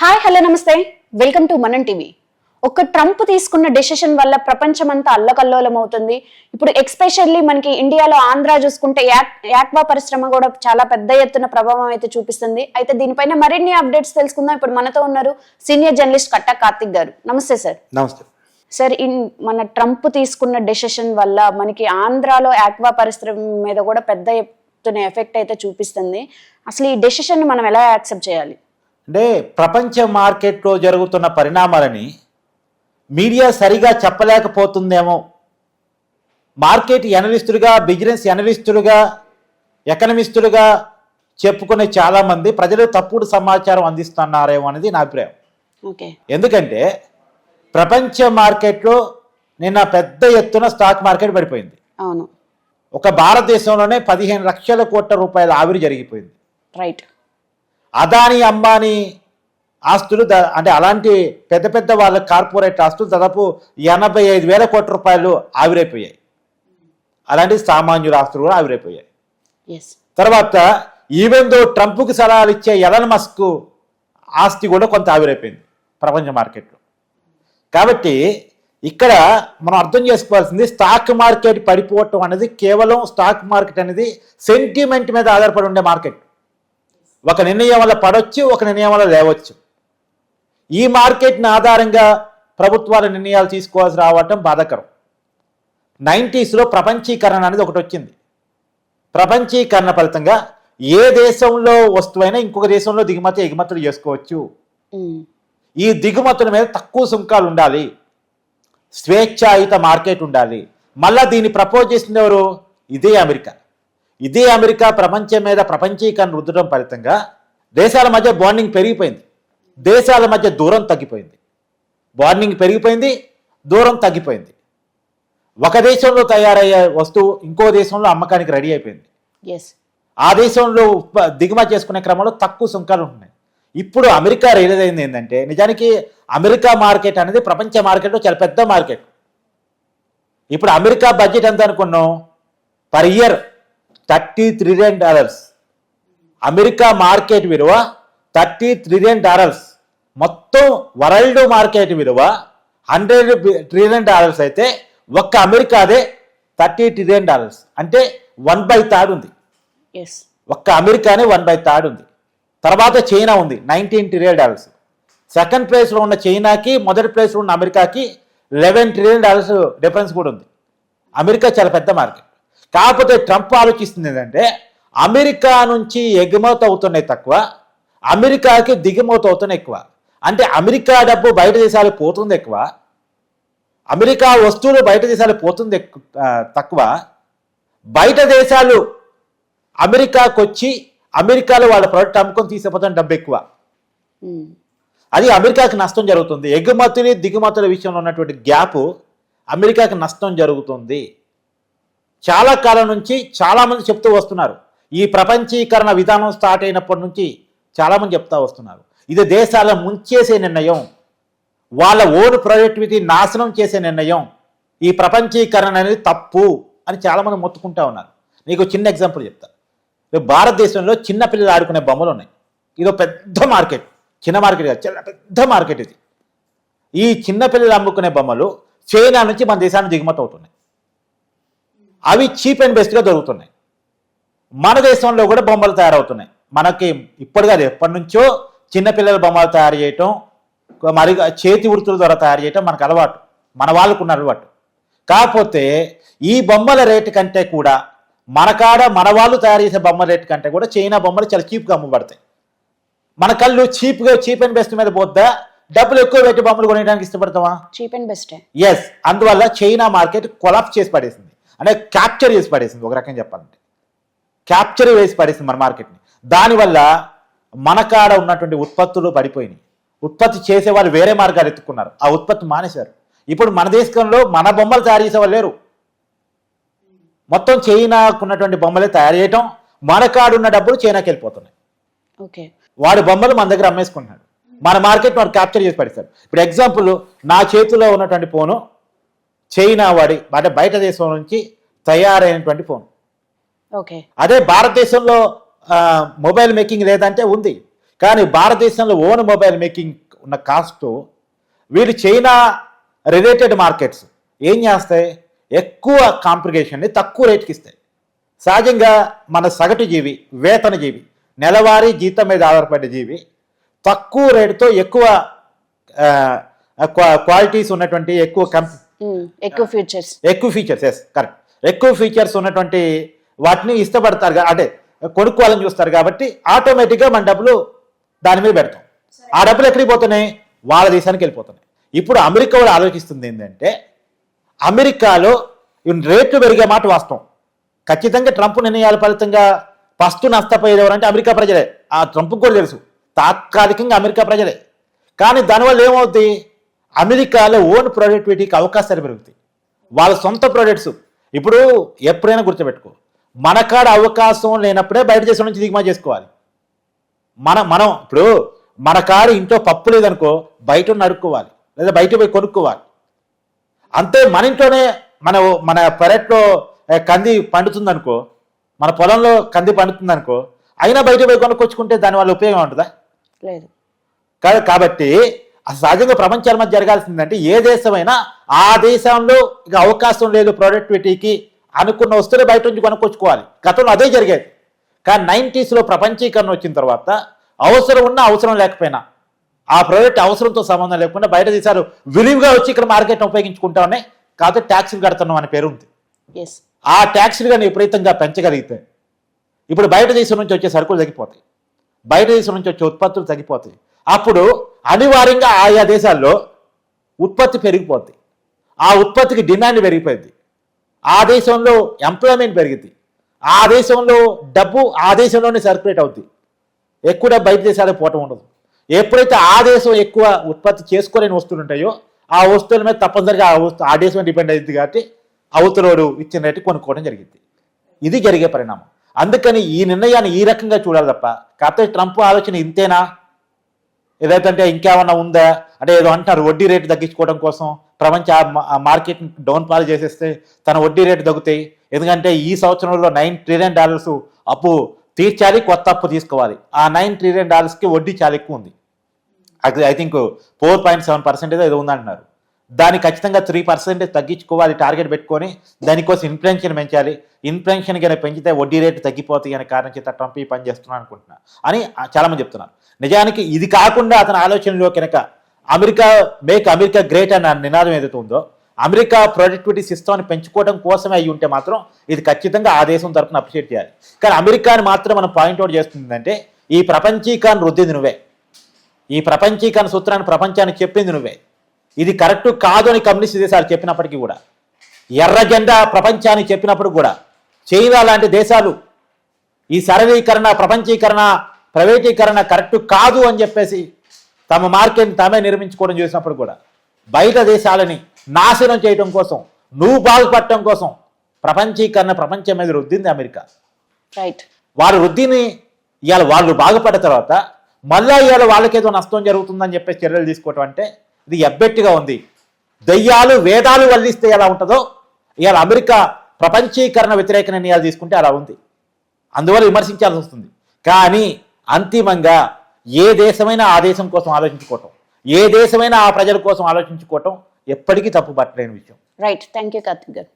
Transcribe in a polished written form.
Hi hello నమస్తే welcome to మనం TV. ఒక ట్రంప్ తీసుకున్న డెసిషన్ వల్ల ప్రపంచమంతా అల్లకల్లోలం అవుతుంది. ఇప్పుడు ఎక్స్పెషల్లీ మనకి ఇండియాలో ఆంధ్ర చూసుకుంటే యాక్వా పరిశ్రమ కూడా చాలా పెద్ద ఎత్తున ప్రభావం అయితే చూపిస్తుంది. అయితే దీనిపైన మరిన్ని అప్డేట్స్ తెలుసుకుందాం. ఇప్పుడు మనతో ఉన్నారు సీనియర్ జర్నలిస్ట్ కట్టా కార్తిక్ గారు. నమస్తే సార్. నమస్తే సార్, మన ట్రంప్ తీసుకున్న డెసిషన్ వల్ల మనకి ఆంధ్రాలో యాక్వా పరిశ్రమ మీద కూడా పెద్ద ఎత్తున ఎఫెక్ట్ అయితే చూపిస్తుంది. అసలు ఈ డెసిషన్ మనం ఎలా యాక్సెప్ట్ చేయాలి? అంటే ప్రపంచ మార్కెట్లో జరుగుతున్న పరిణామాలని మీడియా సరిగా చెప్పలేకపోతుందేమో. మార్కెట్ ఎనలిస్టులుగా, బిజినెస్ ఎనలిస్టులుగా, ఎకనమిస్టులుగా చెప్పుకునే చాలామంది ప్రజలు తప్పుడు సమాచారం అందిస్తున్నారేమో అనేది నా అభిప్రాయం. ఎందుకంటే ప్రపంచ మార్కెట్లో నిన్న పెద్ద ఎత్తున స్టాక్ మార్కెట్ పడిపోయింది. అవును, ఒక భారతదేశంలోనే 15 లక్షల కోట్ల రూపాయల ఆవిరి జరిగిపోయింది. రైట్. అదానీ అంబానీ ఆస్తులు అంటే అలాంటి పెద్ద పెద్ద వాళ్ళ కార్పొరేట్ ఆస్తులు దాదాపు 85,000 కోట్ల రూపాయలు ఆవిరైపోయాయి. అలాంటి సామాన్యుల ఆస్తులు కూడా ఆవిరైపోయాయి. తర్వాత ఈవెన్ దో ట్రంప్కి సలహాలు ఇచ్చే ఎలన్ మస్క్ ఆస్తి కూడా కొంత ఆవిరైపోయింది ప్రపంచ మార్కెట్లో. కాబట్టి ఇక్కడ మనం అర్థం చేసుకోవాల్సింది, స్టాక్ మార్కెట్ పడిపోవటం అనేది కేవలం స్టాక్ మార్కెట్ అనేది సెంటిమెంట్ మీద ఆధారపడి ఉండే మార్కెట్. ఒక నిర్ణయం వల్ల పడవచ్చు, ఒక నిర్ణయం వల్ల లేవచ్చు. ఈ మార్కెట్ని ఆధారంగా ప్రభుత్వాల నిర్ణయాలు తీసుకోవాల్సి రావటం బాధాకరం. 90sలో ప్రపంచీకరణ అనేది ఒకటి వచ్చింది. ప్రపంచీకరణ ఫలితంగా ఏ దేశంలో వస్తువైనా ఇంకొక దేశంలో ఎగుమతులు చేసుకోవచ్చు. ఈ దిగుమతుల మీద తక్కువ సుంకాలు ఉండాలి, స్వేచ్ఛాయుత మార్కెట్ ఉండాలి. మళ్ళా దీన్ని ప్రపోజ్ చేసింది ఎవరు? ఇదే అమెరికా ప్రపంచం మీద ప్రపంచీకరణ రుద్దడం ఫలితంగా దేశాల మధ్య బాండింగ్ పెరిగిపోయింది, దేశాల మధ్య దూరం తగ్గిపోయింది. బాండింగ్ పెరిగిపోయింది, దూరం తగ్గిపోయింది. ఒక దేశంలో తయారయ్యే వస్తువు ఇంకో దేశంలో అమ్మకానికి రెడీ అయిపోయింది. ఆ దేశంలో దిగుమతి చేసుకునే క్రమంలో తక్కువ సుంకాలు ఉంటున్నాయి. ఇప్పుడు అమెరికా రియలైజ్ అయింది ఏంటంటే, నిజానికి అమెరికా మార్కెట్ అనేది ప్రపంచ మార్కెట్లో చాలా పెద్ద మార్కెట్. ఇప్పుడు అమెరికా బడ్జెట్ ఎంత అనుకున్నాం? Per year $30 trillion. America market విలువ $30 trillion. మొత్తం వరల్డ్ మార్కెట్ విలువ $100 trillion అయితే ఒక్క అమెరికాదే $30 trillion. అంటే 1/3 ఉంది. ఒక్క అమెరికానే 1/3 ఉంది. తర్వాత చైనా ఉంది, $19 trillion. సెకండ్ ప్లేస్లో ఉన్న చైనాకి మొదటి ప్లేస్లో ఉన్న అమెరికాకి $11 trillion డిఫరెన్స్ కూడా ఉంది. అమెరికా చాలా పెద్ద మార్కెట్. కాకపోతే ట్రంప్ ఆలోచిస్తుంది ఏంటంటే, అమెరికా నుంచి ఎగుమతి అవుతున్నాయి తక్కువ, అమెరికాకి దిగుమతి అవుతున్నాయి ఎక్కువ. అంటే అమెరికా డబ్బు బయట దేశాలకు పోతుంది ఎక్కువ, అమెరికా వస్తువులు బయట దేశాలకు పోతుంది తక్కువ. బయట దేశాలు అమెరికాకు వచ్చి అమెరికాలో వాళ్ళ ప్రోడక్ట్ అమ్ముకొని తీసుకుపోతున్న డబ్బు ఎక్కువ. అది అమెరికాకి నష్టం జరుగుతుంది. ఎగుమతులు దిగుమతుల విషయంలో ఉన్నటువంటి గ్యాప్ అమెరికాకి నష్టం జరుగుతుంది. చాలా కాలం నుంచి చాలామంది చెప్తూ వస్తున్నారు. ఈ ప్రపంచీకరణ విధానం స్టార్ట్ అయినప్పటి నుంచి చాలామంది చెప్తా వస్తున్నారు, ఇది దేశాలను ముంచేసే నిర్ణయం, వాళ్ళ ఓన్ ప్రొడక్టివిటీ నాశనం చేసే నిర్ణయం, ఈ ప్రపంచీకరణ అనేది తప్పు అని చాలామంది మొత్తుకుంటా ఉన్నారు. నీకు చిన్న ఎగ్జాంపుల్ చెప్తా. భారతదేశంలో చిన్నపిల్లలు ఆడుకునే బొమ్మలు ఉన్నాయి. ఇదో పెద్ద మార్కెట్, చిన్న మార్కెట్ కాదు, చాలా పెద్ద మార్కెట్ ఇది. ఈ చిన్నపిల్లలు అమ్ముకునే బొమ్మలు చైనా నుంచి మన దేశానికి దిగుమతి అవుతున్నాయి. అవి చీప్ అండ్ బెస్ట్గా దొరుకుతున్నాయి. మన దేశంలో కూడా బొమ్మలు తయారవుతున్నాయి. మనకి ఇప్పుడు కాదు, ఎప్పటి నుంచో చిన్నపిల్లల బొమ్మలు తయారు చేయటం, మరి చేతి వృత్తుల ద్వారా తయారు చేయటం మనకు అలవాటు, మన వాళ్ళకున్న అలవాటు. కాకపోతే ఈ బొమ్మల రేటు కంటే కూడా మన కాడ మన వాళ్ళు తయారు చేసే బొమ్మల రేటు కంటే కూడా చైనా బొమ్మలు చాలా చీప్గా అమ్మబడతాయి. మన కళ్ళు చీప్ అండ్ బెస్ట్ మీద పోద్దా, డబ్బులు ఎక్కువ పెట్టి బొమ్మలు కొనడానికి ఇష్టపడతావా? Cheap and best. ఎస్. అందువల్ల చైనా మార్కెట్ కొలాప్స్ చేసి పడేసింది, అంటే క్యాప్చర్ చేసి పడేసింది. ఒక రకంగా చెప్పాలంటే క్యాప్చర్ వేసి పడేసింది మన మార్కెట్ని. దానివల్ల మన కాడ ఉన్నటువంటి ఉత్పత్తులు పడిపోయినాయి. ఉత్పత్తి చేసేవాళ్ళు వేరే మార్గాలు ఎత్తుకున్నారు, ఆ ఉత్పత్తి మానేశారు. ఇప్పుడు మన దేశంలో మన బొమ్మలు తయారు చేసేవాళ్ళు లేరు. మొత్తం చైనాకు ఉన్నటువంటి బొమ్మలే తయారు చేయటం, మన కాడున్న డబ్బులు చైనాకి వెళ్ళిపోతున్నాయి. వాడి బొమ్మలు మన దగ్గర అమ్మేసుకుంటున్నాడు, మన మార్కెట్ వాడు క్యాప్చర్ చేసి పడేశారు. ఇప్పుడు ఎగ్జాంపుల్, నా చేతిలో ఉన్నటువంటి ఫోను చైనా వాడి అంటే బయట దేశం నుంచి తయారైనటువంటి ఫోన్. అదే భారతదేశంలో మొబైల్ మేకింగ్ లేదంటే ఉంది. కానీ భారతదేశంలో ఓన్ మొబైల్ మేకింగ్ ఉన్న కాస్ట్ వీళ్ళు చైనా రిలేటెడ్ మార్కెట్స్ ఏం చేస్తాయి, ఎక్కువ కాంప్లికేషన్ని తక్కువ రేటుకి ఇస్తాయి. సహజంగా మన సగటు జీవి, వేతన జీవి, నెలవారీ జీతం మీద ఆధారపడే జీవి తక్కువ రేటుతో ఎక్కువ క్వాలిటీస్ ఉన్నటువంటి ఎక్కువ ఫీచర్స్ కరెక్ట్, ఎక్కువ ఫీచర్స్ ఉన్నటువంటి వాటిని ఇష్టపడతారు, అంటే కొనుక్కోవాలని చూస్తారు. కాబట్టి ఆటోమేటిక్గా మన డబ్బులు దాని మీద పెడతాం. ఆ డబ్బులు ఎక్కడికి పోతున్నాయి, వాళ్ళ దేశానికి వెళ్ళిపోతున్నాయి. ఇప్పుడు అమెరికా వాళ్ళు ఆలోచిస్తుంది ఏంటంటే, అమెరికాలో రేట్లు పెరిగే మాట వాస్తవం. ఖచ్చితంగా ట్రంప్ నిర్ణయాల ఫలితంగా ఫస్ట్ నష్టపోయేది ఎవరంటే అమెరికా ప్రజలే. ఆ ట్రంప్కి కూడా తెలుసు, తాత్కాలికంగా అమెరికా ప్రజలే. కానీ దానివల్ల ఏమవుతుంది, అమెరికాలో ఓన్ ప్రొడక్టివిటీకి అవకాశాలు పెరుగుతాయి. వాళ్ళ సొంత ప్రొడక్ట్స్ ఇప్పుడు ఎప్పుడైనా గుర్తుపెట్టుకో, మన కాడ అవకాశం లేనప్పుడే బయట దేశం నుంచి దిగుమతి చేసుకోవాలి. మనం ఇప్పుడు మన కాడ ఇంట్లో పప్పు లేదనుకో బయట నడుక్కోవాలి, లేదా బయట పోయి కొనుక్కోవాలి. అంతే మన ఇంట్లోనే మన పెరట్లో కంది పండుతుందనుకో, మన పొలంలో కంది పండుతుందనుకో, అయినా బయట పోయి కొనుక్కొచ్చుకుంటే దానివల్ల ఉపయోగం ఉంటుందా? లేదు. కాబట్టి సహజంగా ప్రపంచాల మధ్య జరగాల్సిందంటే ఏ దేశమైనా ఆ దేశంలో ఇక అవకాశం లేదు ప్రొడక్టివిటీకి అనుకున్న వస్తువులు బయట నుంచి కొనుక్కొచ్చుకోవాలి. గతంలో అదే జరిగేది. కానీ 90s ప్రపంచీకరణ వచ్చిన తర్వాత అవసరం ఉన్నా అవసరం లేకపోయినా ఆ ప్రోడక్ట్ అవసరంతో సంబంధం లేకుండా బయట దేశాలు విరివిగా వచ్చి ఇక్కడ మార్కెట్ను ఉపయోగించుకుంటామని, కాదు ట్యాక్సులు కడుతున్నాం అనే పేరు ఉంది. ఆ ట్యాక్సులు కానీ విపరీతంగా పెంచగలిగితే ఇప్పుడు బయట దేశం నుంచి వచ్చే సరుకులు తగ్గిపోతాయి, బయట దేశం నుంచి వచ్చే ఉత్పత్తులు తగ్గిపోతాయి. అప్పుడు అనివార్యంగా ఆయా దేశాల్లో ఉత్పత్తి పెరిగిపోద్ది, ఆ ఉత్పత్తికి డిమాండ్ పెరిగిపోయింది, ఆ దేశంలో ఎంప్లాయ్మెంట్ పెరిగింది, ఆ దేశంలో డబ్బు ఆ దేశంలోనే సర్క్యులేట్ అవుతుంది. ఎక్కువ డబ్బు బయట దేశాలకు పోవటం ఉండదు. ఎప్పుడైతే ఆ దేశం ఎక్కువ ఉత్పత్తి చేసుకోలేని వస్తువులు ఉంటాయో ఆ వస్తువుల మీద తప్పనిసరిగా ఆ దేశం డిపెండ్ అయింది. కాబట్టి అవతలోడు ఇచ్చిన రేటు కొనుక్కోవడం జరిగింది. ఇది జరిగే పరిణామం. అందుకని ఈ నిర్ణయాన్ని ఈ రకంగా చూడాలి తప్ప, కాకపోతే ట్రంప్ ఆలోచన ఇంతేనా, ఏదైతే ఇంకేమన్నా ఉందా అంటే ఏదో అంటారు వడ్డీ రేటు తగ్గించుకోవడం కోసం ప్రపంచ మార్కెట్ డౌన్ ఫాల్ చేసేస్తే తన వడ్డీ రేటు తగ్గుతాయి. ఎందుకంటే ఈ సంవత్సరంలో $9 ట్రిలియన్ అప్పు తీర్చాలి, కొత్త అప్పు తీసుకోవాలి. ఆ $9 ట్రిలియన్ వడ్డీ చాలా ఎక్కువ ఉంది. ఐ థింక్ 4.7% ఏదో ఉందంటున్నారు. దాన్ని ఖచ్చితంగా 3% తగ్గించుకోవాలి టార్గెట్ పెట్టుకొని, దానికోసం ఇన్ఫ్లేషన్ పెంచాలి. ఇన్ఫ్లేషన్ కనుక పెంచితే వడ్డీ రేటు తగ్గిపోతాయి అనే కారణం చేత ట్రంప్ ఈ పని చేస్తున్నాను అనుకుంటున్నా అని చాలామంది చెప్తున్నారు. నిజానికి ఇది కాకుండా అతని ఆలోచనలో కనుక మేక్ అమెరికా గ్రేట్ అన్న నినాదం ఏదైతే ఉందో, అమెరికా ప్రొడక్టివిటీ సిస్టమ్ని పెంచుకోవడం కోసమే అయ్యి ఉంటే మాత్రం ఇది ఖచ్చితంగా ఆ దేశం తరఫున అప్రిషియేట్ చేయాలి. కానీ అమెరికాని మాత్రం మనం పాయింట్అవుట్ చేస్తుందంటే ఈ ప్రపంచీకరణ రుద్దింది నువ్వే, ఈ ప్రపంచీకరణ సూత్రాన్ని ప్రపంచానికి చెప్పింది నువ్వే. ఇది కరెక్ట్ కాదు అని కమ్యూనిస్ట్ దేశాలు చెప్పినప్పటికీ కూడా, ఎర్ర జెండా ప్రపంచానికి చెప్పినప్పుడు కూడా, చైనా లాంటి దేశాలు ఈ సరళీకరణ, ప్రపంచీకరణ, ప్రైవేటీకరణ కరెక్ట్ కాదు అని చెప్పేసి తమ మార్కెట్ని తామే నిర్మించుకోవడం చేసినప్పుడు కూడా, బయట దేశాలని నాశనం చేయడం కోసం, నువ్వు బాగుపడటం కోసం ప్రపంచీకరణ ప్రపంచం మీద రుద్దింది అమెరికా. రైట్. వారు రుద్దిని ఇవాళ వాళ్ళు బాగుపడ్డ తర్వాత మళ్ళా ఇవాళ వాళ్ళకేదో నష్టం జరుగుతుందని చెప్పేసి చర్యలు తీసుకోవటం అంటే ఇది ఎబ్బెట్టిగా ఉంది. దయ్యాలు వేదాలు వల్లిస్తే ఎలా ఉంటుందో ఇవాళ అమెరికా ప్రపంచీకరణ వ్యతిరేక నిర్ణయాలు తీసుకుంటే అలా ఉంది. అందువల్ల విమర్శించాల్సి వస్తుంది. కానీ అంతిమంగా ఏ దేశమైనా ఆ దేశం కోసం ఆలోచించుకోవటం, ఏ దేశమైనా ఆ ప్రజల కోసం ఆలోచించుకోవటం ఎప్పటికీ తప్పు పట్టలేని విషయం. రైట్. థ్యాంక్ యూ కార్తిక్ గారు.